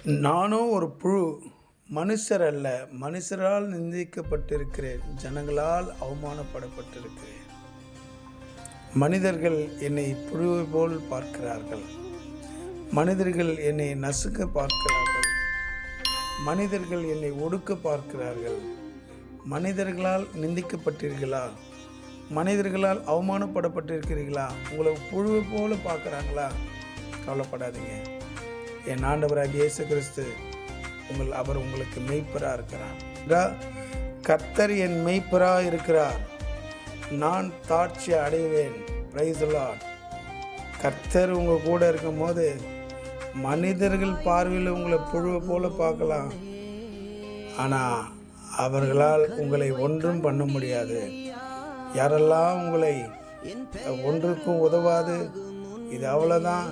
நானோ ஒரு புழு, மனுஷர் அல்ல, மனுஷரால் நிந்திக்கப்பட்டிருக்கிறேன், ஜனங்களால் அவமானப்படப்பட்டிருக்கிறேன். மனிதர்கள் என்னை புழுவை போல் பார்க்கிறார்கள். மனிதர்கள் என்னை நசுக்க பார்க்கிறார்கள். மனிதர்கள் என்னை ஒடுக்க பார்க்கிறார்கள். மனிதர்களால் நிந்திக்கப்பட்டீர்களா? மனிதர்களால் அவமானப்படப்பட்டிருக்கிறீர்களா? உங்களை புழுவை போல பார்க்குறாங்களா? கவலைப்படாதீங்க. என் ஆண்டவராகிய இயேசு கிறிஸ்து அவர் உங்களுக்கு மெய்ப்பராக இருக்கிறார். கர்த்தர் என் மெய்ப்பராக இருக்கிறார், நான் தாட்சி அடைவேன். Praise the Lord. கர்த்தர் உங்கள் கூட இருக்கும் போது மனிதர்கள் பார்வையில் உங்களை புழுவை போல பார்க்கலாம், ஆனால் அவர்களால் உங்களை ஒன்றும் பண்ண முடியாது. யாரெல்லாம் உங்களை ஒன்றுக்கும் உதவாது, இது அவ்வளோதான்,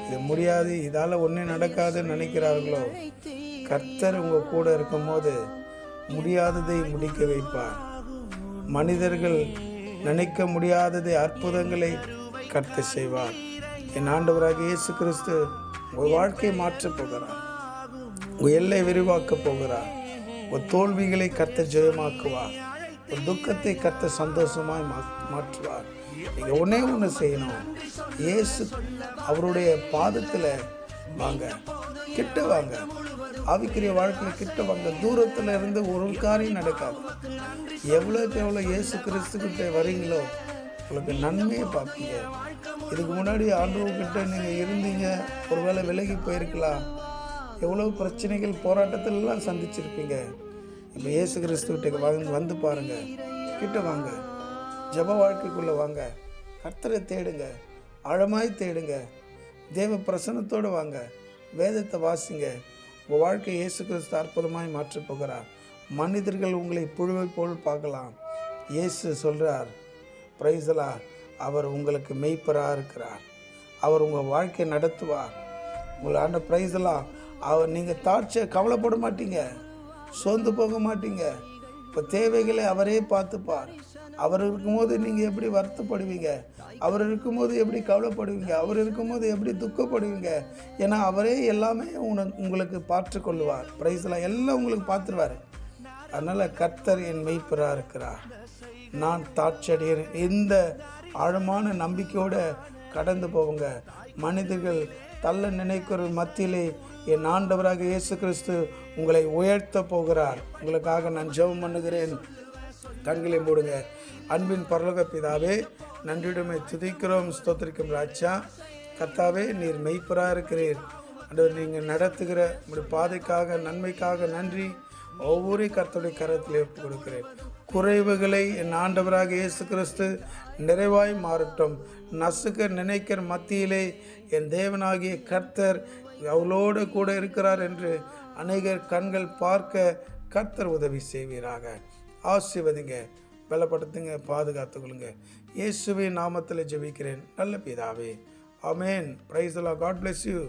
இது முடியாது, இதால் ஒன்றும் நடக்காதுன்னு நினைக்கிறார்களோ, கர்த்தர் உங்கள் கூட இருக்கும்போது முடியாததை முடிக்க வைப்பார். மனிதர்கள் நினைக்க முடியாததை, அற்புதங்களை கர்த்தர் செய்வார். என் ஆண்டவராகிய இயேசு கிறிஸ்து உங்கள் வாழ்க்கையை மாற்றப் போகிறார். உங்கள் எல்லை விரிவாக்கப் போகிறார். ஒரு தோல்விகளை கர்த்தர் ஜெயமாக்குவார். ஒரு துக்கத்தை கர்த்தர் சந்தோஷமாய் மாற்றுவார். நீங்கள் ஒன்று செய்யணும். இயேசு அவருடைய பாதத்தில் வாங்க, கிட்ட வாங்க. ஆவிக்குரிய வாழ்க்கையில் கிட்ட வாங்க. தூரத்தில் இருந்து ஒரு காரியம் நடக்காது. எவ்வளோக்கு எவ்வளோ இயேசு கிறிஸ்துக்கிட்ட வரீங்களோ உங்களுக்கு நன்மையை பார்ப்பீங்க. இதுக்கு முன்னாடி ஆண்டவர்கிட்ட நீங்கள் இருந்தீங்க, ஒருவேளை விலகி போயிருக்கலாம். எவ்வளோ பிரச்சனைகள் போராட்டத்திலலாம் சந்திச்சிருப்பீங்க. இப்போ இயேசு கிறிஸ்துக்கிட்ட வந்து பாருங்கள், கிட்ட வாங்க, ஜெப வாழ்க்கைக்குள்ளே வாங்க, கர்த்தரை தேடுங்க, ஆழமாய் தேடுங்க, தேவ பிரசன்னத்தோடு வாங்க, வேதத்தை வாசிங்க. உங்கள் வாழ்க்கை இயேசு கிறிஸ்து அற்புதமாய் மாற்றப் போகிறார். மனிதர்கள் உங்களை புழுவை போல் பார்க்கலாம். இயேசு சொல்கிறார், பிரைஸ் தி லார்ட், அவர் உங்களுக்கு மெய்ப்பராக இருக்கிறார். அவர் உங்கள் வாழ்க்கையை நடத்துவார். உங்களை ஆண்ட பிரைஸ் தி லார்ட். அவர் நீங்கள் தாட்சியை கவலைப்பட மாட்டீங்க, சோர்ந்து போக மாட்டீங்க. இப்போ தேவைகளை அவரே பார்த்துப்பார். அவர் இருக்கும்போது நீங்கள் எப்படி வருத்தப்படுவீங்க? அவர் இருக்கும்போது எப்படி கவலைப்படுவீங்க? அவர் இருக்கும்போது எப்படி துக்கப்படுவீங்க? ஏன்னா அவரே எல்லாமே உங்களுக்கு பார்த்து கொள்ளுவார். பிரைஸ்லாம் எல்லாம் உங்களுக்கு பார்த்துருவார். அதனால் கர்த்தர் என் மெய்ப்பராக இருக்கிறார், நான் தாட்சியடைகிறேன். இந்த ஆழமான நம்பிக்கையோடு கடந்து போவுங்க. மனிதர்கள் தள்ள நினைக்கிற மத்தியிலே என் ஆண்டவராக இயேசு கிறிஸ்து உங்களை உயர்த்த போகிறார். உங்களுக்காக நான் ஜெபம் பண்ணுகிறேன். கண்களை மூடுங்க. அன்பின் பரலோக பிதாவே, நன்றியுடமை துதிக்கிறோம், ஸ்தோத்திரிக்கும் ராஜா. கர்த்தாவே, நீர் மெய்ப்பராக இருக்கிறீர். ஆண்டவர், நீங்கள் நடத்துகிற உங்களுடைய பாதைக்காக, நன்மைக்காக நன்றி. ஒவ்வொரு கர்த்தருடைய கரத்தில் ஒப்பு கொடுக்கிறேன். குறைவுகளை என் ஆண்டவராக இயேசு கிறிஸ்து நிறைவாய் மாறட்டும். நசுக்க நினைக்கிற மத்தியிலே என் தேவனாகிய கர்த்தர் அவளோடு கூட இருக்கிறார் என்று அநேகர் கண்கள் பார்க்க கர்த்தர் உதவி செய்வீராக. ஆசீர்வதிங்க, பலப்படுத்துங்க, பாதுகாத்துக்கொள்ளுங்க. இயேசுவின் நாமத்தில் ஜெபிக்கிறேன் நல்ல பிதாவே, ஆமென். Praise the Lord. God bless you.